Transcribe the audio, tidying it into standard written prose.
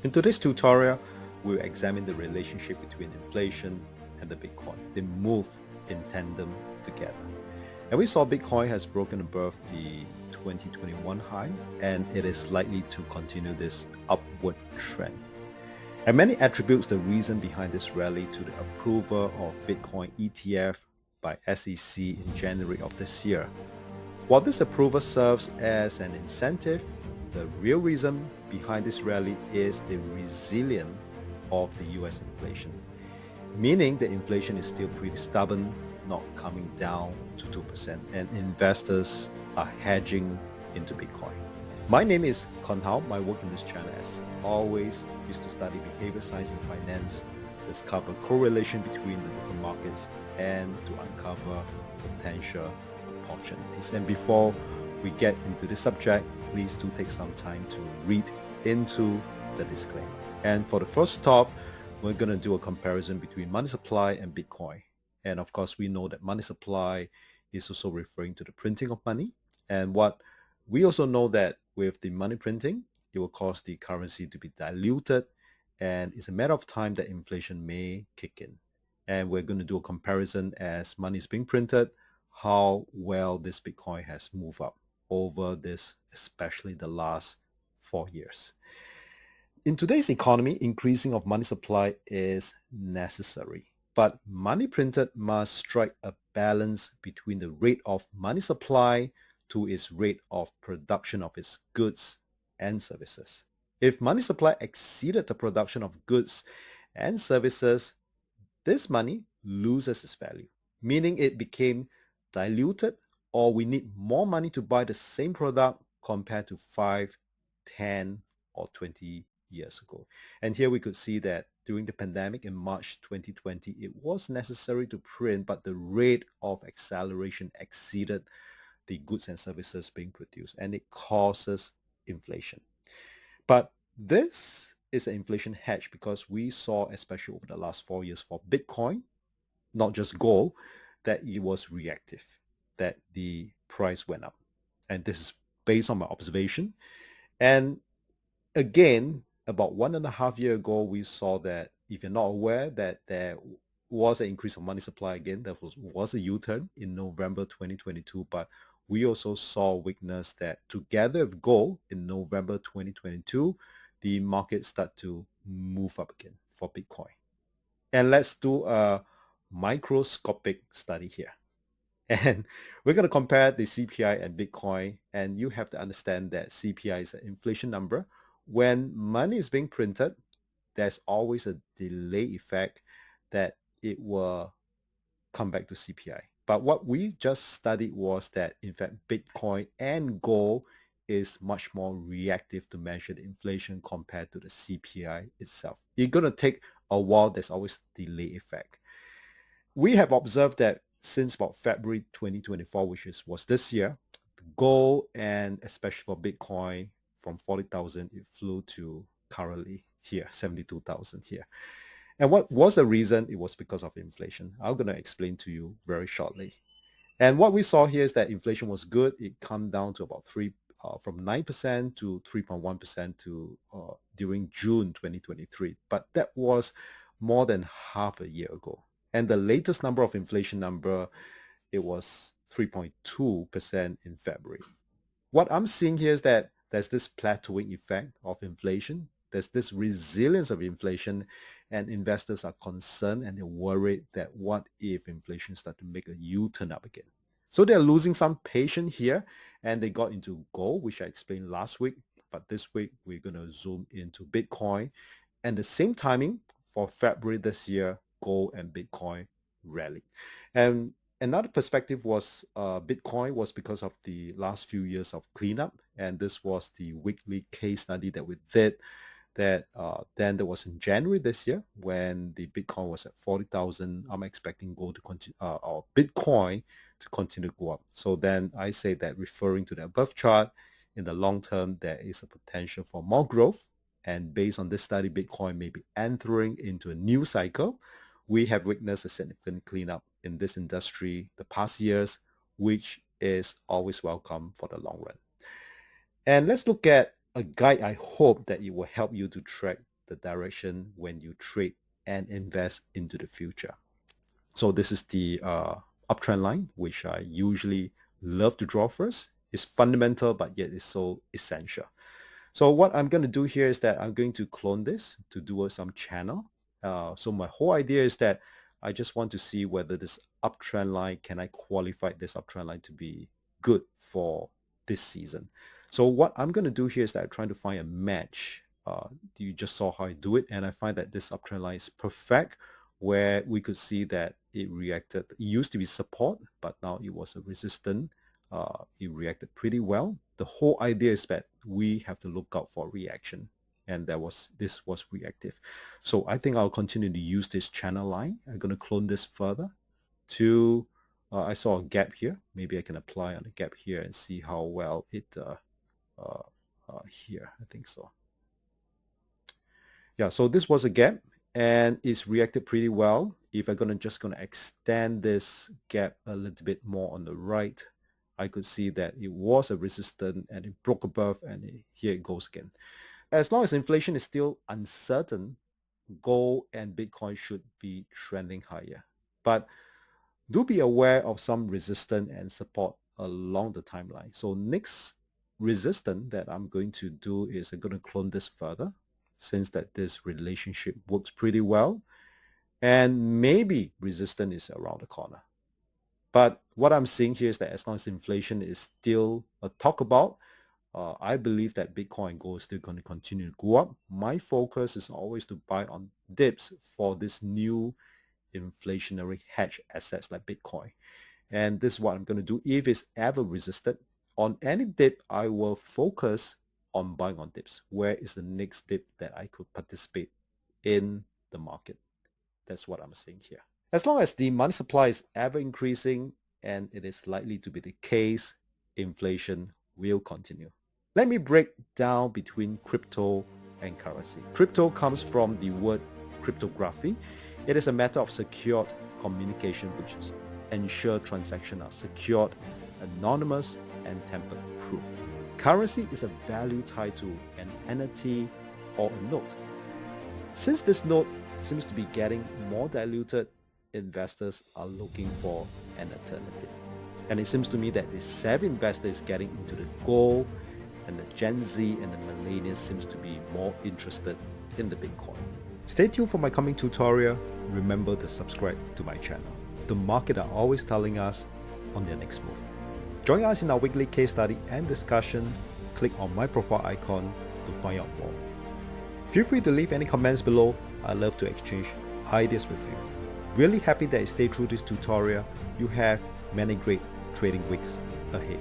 In today's tutorial, we'll examine the relationship between inflation and the Bitcoin. They move in tandem together. And we saw Bitcoin has broken above the 2021 high, and it is likely to continue this upward trend. And many attributes the reason behind this rally to the approval of Bitcoin ETF by SEC in January of this year. While this approval serves as an incentive, the real reason behind this rally is the resilience of the US inflation, meaning the inflation is still pretty stubborn, not coming down to 2%, and investors are hedging into Bitcoin. My name is Kon Hao. My work in this channel, as always, is to study behavior science and finance, discover correlation between the different markets, and to uncover potential opportunities. And before we get into this subject, please do take some time to read into the disclaimer. And for the first stop, we're going to do a comparison between money supply and Bitcoin. And of course, we know that money supply is also referring to the printing of money. And what we also know that with the money printing, it will cause the currency to be diluted, and it's a matter of time that inflation may kick in. And we're going to do a comparison as money is being printed, how well this Bitcoin has moved up over this, especially the last 4 years. In today's economy, increasing of money supply is necessary, but money printed must strike a balance between the rate of money supply to its rate of production of its goods and services. If money supply exceeded the production of goods and services, this money loses its value, meaning it became diluted, or we need more money to buy the same product compared to 5, 10, or 20 years ago. And here we could see that during the pandemic in March 2020, it was necessary to print, but the rate of acceleration exceeded the goods and services being produced, and it causes inflation. But this is an inflation hedge because we saw, especially over the last 4 years for Bitcoin, not just gold, that it was reactive, that the price went up. And this is based on my observation. And again, about 1.5 years ago, we saw that, if you're not aware, that there was an increase of money supply again. That was a U-turn in November 2022, but we also saw weakness that together with gold in November 2022, the market start to move up again for Bitcoin. And let's do a microscopic study here. And we're going to compare the CPI and Bitcoin, and you have to understand that CPI is an inflation number. When money is being printed, there's always a delay effect that it will come back to CPI. But what we just studied was that, in fact, Bitcoin and gold is much more reactive to measure the inflation compared to the CPI itself. It's going to take a while. There's always delay effect. We have observed that since about February 2024, which was this year, gold, and especially for Bitcoin, from 40,000, it flew to currently here, 72,000 here. And what was the reason? It was because of inflation. I'm going to explain to you very shortly. And what we saw here is that inflation was good. It came down to about from 9% to 3.1% to during June 2023. But that was more than half a year ago. And the latest number of inflation number, it was 3.2% in February. What I'm seeing here is that there's this plateauing effect of inflation. There's this resilience of inflation, and investors are concerned and they're worried that what if inflation starts to make a U-turn up again. So they're losing some patience here, and they got into gold, which I explained last week. But this week, we're going to zoom into Bitcoin. And the same timing for February this year, gold and Bitcoin rallied. And another perspective was Bitcoin was because of the last few years of cleanup. And this was the weekly case study that we did, that then there was in January this year when the Bitcoin was at 40,000. I'm expecting gold to continue, or Bitcoin to continue to go up. So then I say that, referring to the above chart, in the long term, there is a potential for more growth. And based on this study, Bitcoin may be entering into a new cycle. We have witnessed a significant cleanup in this industry the past years, which is always welcome for the long run. And let's look at a guide. I hope that it will help you to track the direction when you trade and invest into the future. So this is the uptrend line, which I usually love to draw first. It's fundamental, but yet it's so essential. So what I'm going to do here is that I'm going to clone this to do some channel. So my whole idea is that I just want to see whether this uptrend line, can I qualify this uptrend line to be good for this season. So what I'm going to do here is that I'm trying to find a match. You just saw how I do it, and I find that this uptrend line is perfect, where we could see that it reacted. It used to be support, but now it was a resistance. It reacted pretty well. The whole idea is that we have to look out for reaction, and this was reactive. So I think I'll continue to use this channel line. I'm going to clone this further to I saw a gap here. Maybe I can apply on the gap here and see how well it here. I think so. Yeah, so this was a gap and it's reacted pretty well. If I'm just gonna extend this gap a little bit more on the right, I could see that it was a resistance and it broke above, and here it goes again. As long as inflation is still uncertain, gold and Bitcoin should be trending higher. But do be aware of some resistance and support along the timeline. So next resistance that I'm going to do is I'm going to clone this further, since that this relationship works pretty well, and maybe resistance is around the corner. But what I'm seeing here is that as long as inflation is still a talk about, I believe that Bitcoin and gold is still going to continue to go up. My focus is always to buy on dips for this new inflationary hedge assets like Bitcoin. And this is what I'm going to do. If it's ever resisted on any dip, I will focus on buying on dips. Where is the next dip that I could participate in the market? That's what I'm saying here. As long as demand supply is ever increasing, and it is likely to be the case, inflation will continue. Let me break down between crypto and currency. Crypto comes from the word cryptography. It is a matter of secured communication which ensure transactions are secured, anonymous, and tamper-proof. Currency is a value tied to an entity or a note. Since this note seems to be getting more diluted, investors are looking for an alternative. And it seems to me that the savvy investor is getting into the gold, and the Gen Z and the millennials seems to be more interested in the Bitcoin. Stay tuned for my coming tutorial. Remember to subscribe to my channel. The market are always telling us on their next move. Join us in our weekly case study and discussion. Click on my profile icon to find out more. Feel free to leave any comments below. I love to exchange ideas with you. Really happy that you stayed through this tutorial. You have many great trading weeks ahead.